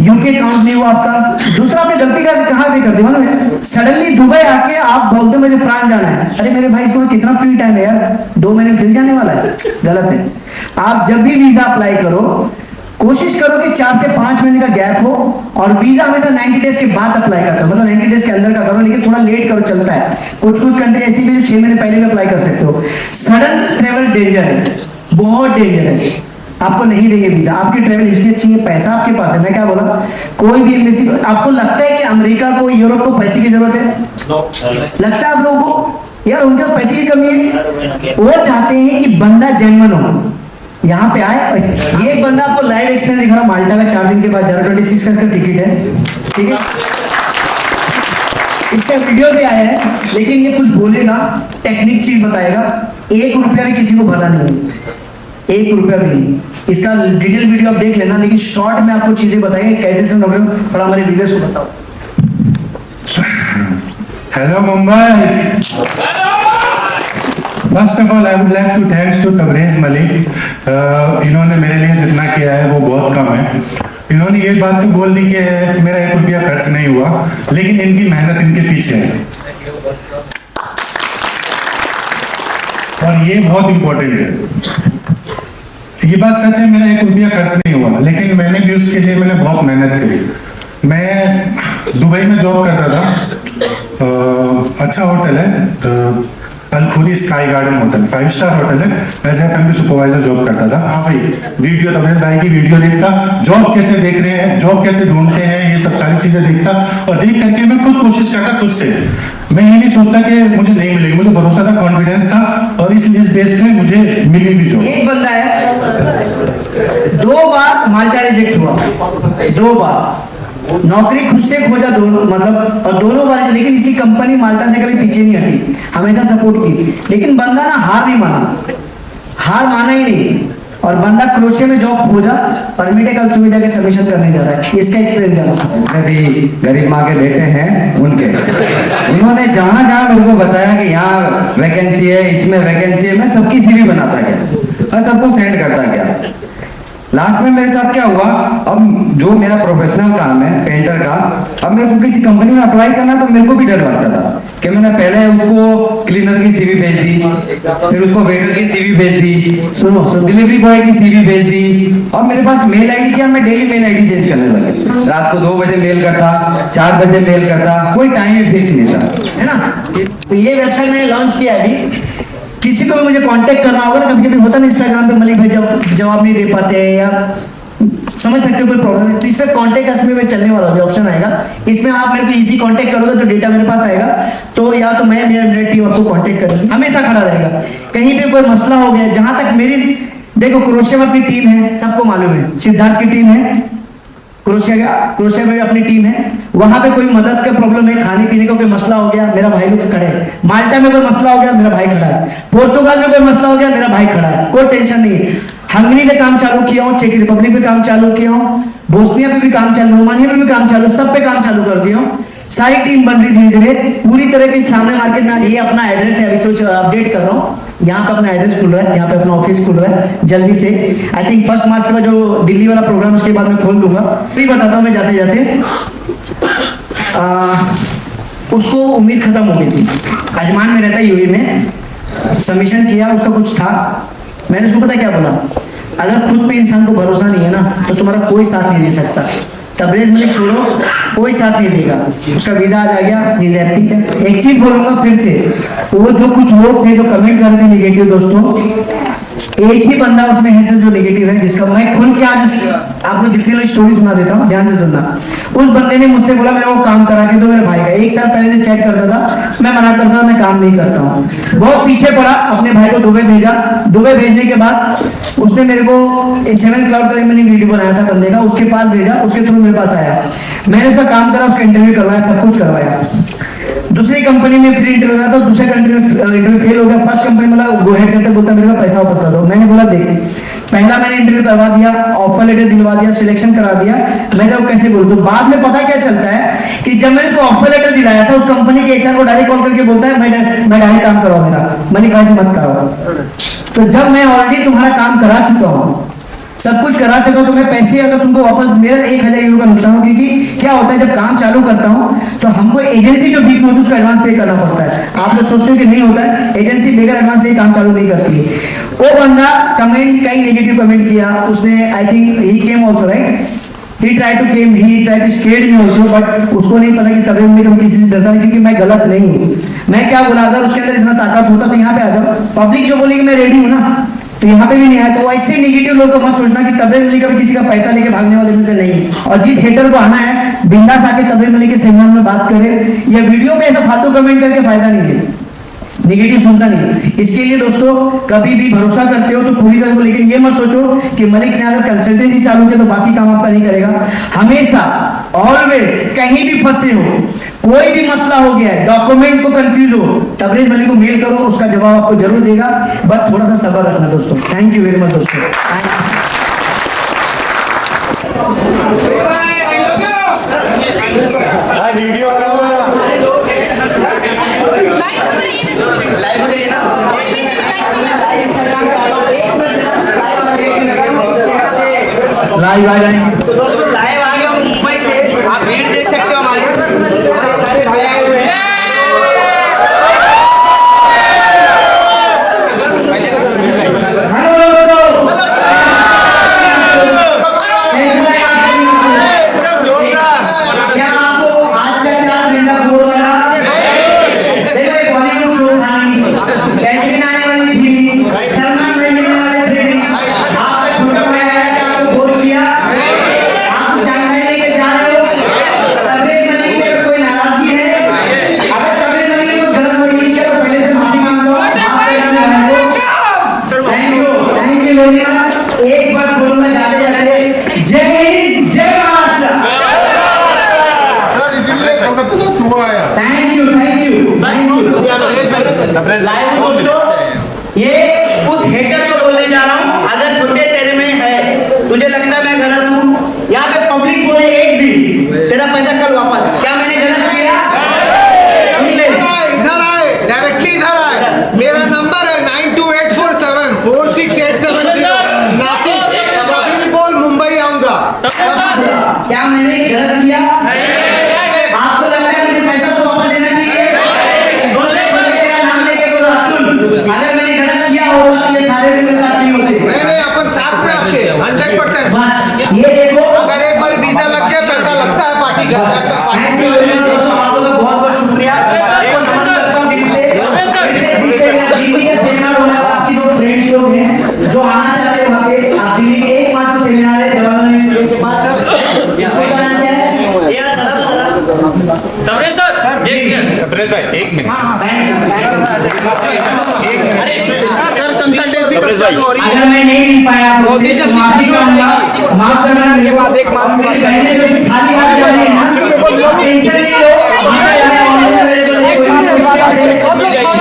यूके काउंट नहीं हुआ आपका। दूसरा, आपने गलती कहाँ भी कर दी मालूम है, सडनली दुबई आके आप बोलते हो मुझे फ्रांस जाना है, अरे मेरे भाई इसको कितना फ्री टाइम है यार, 2 महीने फिर जाने वाला है, गलत है। आप जब भी वीजा अप्लाई करो, कोशिश करो कि 4 से 5 महीने का गैप हो, और वीजा हमेशा 90 डेज के बाद अप्लाई करते हो, मतलब 90 डेज के अंदर का करो, लेकिन थोड़ा लेट करो, चलता है। कुछ कंट्री ऐसी भी जो 6 महीने पहले भी अप्लाई कर सकते हो। सडन ट्रेवल डेंजर है, बहुत डेंजर है, आपको नहीं देंगे वीजा। आपकी ट्रेवल हिस्ट्री अच्छी है, पैसा आपके पास है, मैं क्या बोला, कोई भी एम्बेसी, आपको लगता है कि अमेरिका को, यूरोप को पैसे की जरूरत है? लगता है आप लोगों को यार उनके पास पैसे की कमी है? वो चाहते हैं कि बंदा जेन्युइन हो, यहाँ पे आए। ये एक बंदा आपको लाइव एक्सपीरियंस दिखा रहा, माल्टा का 4 दिन के बाद 26 का टिकट है, ठीक है, इसका वीडियो भी आया है, लेकिन ये कुछ बोलेगा, टेक्निक चीज बताएगा, 1 रुपया भी किसी को भला नहीं है, 1 रुपया भी नहीं। इसका डिटेल वीडियो आप देख लेना, लेकिन शॉर्ट में आपको चीजें बताएंगे कैसे से थोड़ा हमारे व्यूअर्स को बताओ। Hello Mumbai. First of all, I would like to thanks to Tabrez Malik. इन्होंने मेरे लिए जितना किया है वो बहुत कम है। इन्होंने ये बात तो बोल दी कि मेरा 1 रुपया खर्च नहीं हुआ, लेकिन इनकी मेहनत इनके पीछे है, और ये बहुत इंपॉर्टेंट है। ये बात सच है, मेरा 1 रुपया खर्च नहीं हुआ, लेकिन मैंने भी उसके लिए मैंने बहुत मेहनत करी। मैं दुबई में जॉब करता था, अच्छा होटल है, Al Khoory sky garden hotel, 5 star hotel है। एज F&B सुपरवाइजर जॉब करता था। हाँ भाई, वीडियो तबरेज भाई की वीडियो देखता, जॉब कैसे देख रहे हैं, जॉब कैसे ढूंढते हैं, ये सब सारी चीजें देखता, और देख करके मैं खुद कोशिश करता खुद से। मैं ये नहीं सोचता कि मुझे नहीं मिलेगी, मुझे भरोसा था, कॉन्फिडेंस था, और इस बेस पे मुझे मिली भी जॉब। एक बंदा है 2 बार माल्टा रिजेक्ट हुआ, 2 बार नौकरी खुद से खोजा, दोनों मतलब, और दोनों बार, लेकिन इसकी कंपनी माल्टा से कभी पीछे नहीं हटी, हमेशा सपोर्ट की। लेकिन बंदा ना हार माना ही नहीं, और बंदा क्रोशिया में जॉब खोजा, परमिट है, कल सुबह जाके सबमिशन करने जा रहा है। इसका एक्सपीरियंस जाना। मैं भी गरीब माँ के बेटे हैं उनके, उन्होंने जहाँ जहाँ मेरे को बताया कि यहाँ वैकेंसी है, इसमें वैकेंसी है, मैं सबकी सीवी बनाता गया और सबको सेंड करता गया। लास्ट में मेरे साथ क्या हुआ, अब जो मेरा प्रोफेशनल काम है पेंटर का, अब मेरे को किसी कंपनी में अप्लाई करना तो मेरे को भी डर लगता था कि मैंने पहले उसको क्लीनर की सीवी भेज दी, फिर उसको वेटर की सीवी भेज दी, सुनो डिलीवरी बॉय की सीवी भेज दी। अब मेरे पास मेल आईडी क्या, मैं डेली मेल आईडी चेंज करने लगा। रात को 2 बजे मेल करता, 4 बजे मेल करता, कोई टाइम फिक्स नहीं था, है ना। तो ये वेबसाइट मैंने लॉन्च किया है अभी। किसी को भी मुझे कांटेक्ट करना होगा ना, कभी कभी होता है इंस्टाग्राम पे मलिक भाई जवाब नहीं दे पाते हैं, या समझ सकते हो कोई प्रॉब्लम है, तो इसमें कांटेक्ट अस में चलने वाला भी ऑप्शन आएगा। इसमें आप मेरे को इजी कांटेक्ट करोगे तो डेटा मेरे पास आएगा, तो या तो मैं मेरी टीम आपको कांटेक्ट करेगी, हमेशा खड़ा रहेगा। कहीं पे कोई मसला हो गया, जहां तक मेरी, देखो क्रोशिया में अपनी टीम है, सबको मालूम है, सिद्धार्थ की टीम है, क्रोशिया में भी अपनी टीम है। वहां पे कोई मदद का प्रॉब्लम है, खाने पीने का कोई मसला हो गया, मेरा भाई लोग खड़े हैं। माल्टा में कोई मसला हो गया, मेरा भाई खड़ा है। पोर्तुगाल में कोई मसला हो गया, मेरा भाई खड़ा है, कोई टेंशन नहीं है। हंगरी पे काम चालू किया हूँ, चेक रिपब्लिक पे काम चालू किया हूँ, बोस्निया पे भी काम चालू, रोमानिया पे भी काम चालू, सब पे काम चालू कर दिया हूँ। सारी टीम बन रही धीरे धीरे, पूरी तरह के सामने मार्केट में। ये अपना एड्रेस है, अभी सोच अपडेट कर रहा हूँ। यहाँ पे अपना एड्रेस खुल रहा है, यहाँ पे अपना ऑफिस खुल रहा है जल्दी से। आई थिंक 1 मार्च का जो दिल्ली वाला प्रोग्राम, उसके बाद मैं खोल दूंगा। फिर बताता हूँ मैं जाते जाते, उसको उम्मीद खत्म हो गई थी। अजमान में रहता है यूएई में, सबमिशन किया, उसका कुछ था। मैंने उसको पता क्या बोला, अगर खुद पे इंसान को भरोसा नहीं है ना, तो तुम्हारा कोई साथ नहीं दे सकता। तबरेज मलिक छोड़ो, कोई साथ नहीं देगा। उसका वीजा आज आ गया, वीजा ठीक है। एक चीज बोलूंगा फिर से, वो जो कुछ लोग थे जो कमेंट कर रहे थे नेगेटिव, दोस्तों एक ही बंदा उसमें है जो नेगेटिव है, जिसका मैं खुल के आज आप लोग जितने लोग स्टोरी सुना देता हूँ, ध्यान से सुनना। उस बंदे ने मुझसे बोला मेरा वो काम करा के दो मेरे भाई का। 1 साल पहले से चैट करता था, मैं मना करता था, मैं काम नहीं करता हूँ। बहुत पीछे पड़ा, अपने भाई को दुबई भेजा। दुबई भेजने के बाद उसने मेरे को 7 क्लाउड का मैंने वीडियो बनाया था बंदे का, उसके पास भेजा, उसके थ्रू मेरे पास आया। मैंने उसका काम करा, उसका इंटरव्यू करवाया, सब कुछ करवाया। दूसरी कंपनी में फ्री इंटरव्यू था, तो दूसरे कंट्री में इंटरव्यू फेल हो गया। फर्स्ट कंपनी मतलब गो हेड करते, बोलता मेरे को पैसा वापस कर दो। मैंने बोला देख, पहला मैंने इंटरव्यू करवा दिया, ऑफर लेटर दिलवा दिया, सिलेक्शन करा दिया, मैं तो कैसे बोल दूं। बाद में पता क्या चलता है कि जब मैंने उसको ऑफर लेटर दिलाया था, उस कंपनी के एचआर को डायरेक्ट कॉल करके बोलता है मैं डायरेक्ट काम करवाओ मेरा, मलिक भाई से मत कराओ। तो जब मैं ऑलरेडी तुम्हारा काम करा चुका हूँ, सब कुछ करा चुका, तो मैं पैसे अगर तुमको वापस, मेरा 1000 यूरो का नुकसान हो, क्योंकि क्या होता है जब काम चालू करता हूँ तो हमको एजेंसी जो बीच में उसका एडवांस पे करना पड़ता है। आप लोग सोचते हो कि नहीं होता है, एजेंसी बगैर एडवांस नहीं काम चालू नहीं करती है। वो बंदा कमेंट, कई नेगेटिव कमेंट किया उसने। I think he came also right, he tried to scare me also, but उसको नहीं पता कि तभी मैं किसी से डरता नहीं, क्योंकि मैं गलत नहीं हूँ। मैं क्या बोला, अगर उसके अंदर इतना ताकत होता तो यहाँ पे आ जाओ। पब्लिक जो बोलेगी मैं रेडी हूँ ना, तो यहाँ पे भी नहीं आया। तो ऐसे नेगेटिव लोग को मत सोचना कि तबरेज मलिक कभी किसी का पैसा लेके भागने वाले में से नहीं। और जिस हेटर को आना है, बिंदास आके तबरेज मलिक के सेमिनार में बात करे, या वीडियो पे ऐसा फालतू कमेंट करके फायदा नहीं है, नेगेटिव सुनता नहीं। इसके लिए दोस्तों कभी भी भरोसा करते हो तो पूरी तरह को, लेकिन ये मत सोचो कि मलिक ने अगर कंसल्टेंसी चालू किया तो बाकी काम आपका नहीं करेगा। हमेशा ऑलवेज कहीं भी फंसे हो, कोई भी मसला हो गया है, डॉक्यूमेंट को कंफ्यूज हो, तबरेज मलिक को मेल करो, उसका जवाब आपको जरूर देगा। बट थोड़ा सा सब्र रखना दोस्तों। थैंक यू वेरी मच दोस्तों। लाइव आ जाएंगे तो दोस्तों, लाइव आ गया मुंबई से, आप भीड़ देख सकते हो हमारे सारे भाई आए हुए हैं। हेलो दोस्तों, वो आया। थैंक यू लाइव दोस्तों, ये उस हेटर को बोलने जा रहा हूँ, अगर छोटे तेरे में है, तुझे लगता है मैं गलत हूँ, यहाँ पे पब्लिक बोले एक भी, तेरा पैसा कल वापस। क्या मैंने गलत किया? इधर आए, डायरेक्टली इधर आए। मेरा नंबर है 9284746870 नासिक। कभी भी बोल, मुंबई आऊंगा। क्या मैंने गलत किया? आपको लगता है मुझे पैसा तो वापस देना चाहिए? तेरा नाम लेके बोलो अब्दुल। अगर मैंने गलत किया होगा तो ये सारे मेरे साथ नहीं होते। नहीं, अपन साथ में आपके 100%। बस ये देखो, अगर एक बार वीजा लग गया, पैसा लगता है पार्टी का। थैंक यू वेरी मच दोस्तों, आप लोगों का बहुत बहुत शुक्रिया। आपको नमन करता हूं दिल से। दिल से मेरा दिल्ली का सेमिनार होने वाला, आपकी दो फ्रेंड्स लोग हैं जो आना चाहते हैं वहाँ पे। आप दिल्ली के एकमात्र सेमिनार है जवाहरलाल नेहरू के पास। इसको बनाया है ये चला तो चला तबरेज सर, एक मिनट। तबरेज भाई, एक मिनट। सर कंसल्टेंसी अगर मैं नहीं मिल पाया आपको तो माफी चाहूंगा, माफ करना। मेरे बाद एक माफ मेरी बहनें जो से खाली हाथ जा रही हैं ना, टेंशन नहीं लो,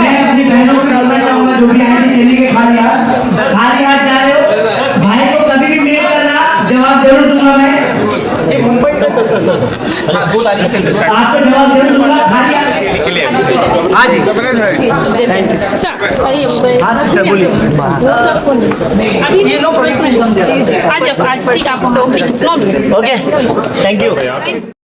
मैं अपनी बहनों से बोलना चाहूंगा जो भी आई थी चली गई खाली हाथ जा रहे हो, भाई को कभी भी मेल करना, जवाब जरूर दूंगा मैं। मुंबई से आपको जवाब जरूर दूंगा, खाली हाथ। हाँ जी, हाँ सिस्टर बोलिए। अभी ये नो प्रॉब्लम। आज ठीक है, आप ओके, थैंक यू।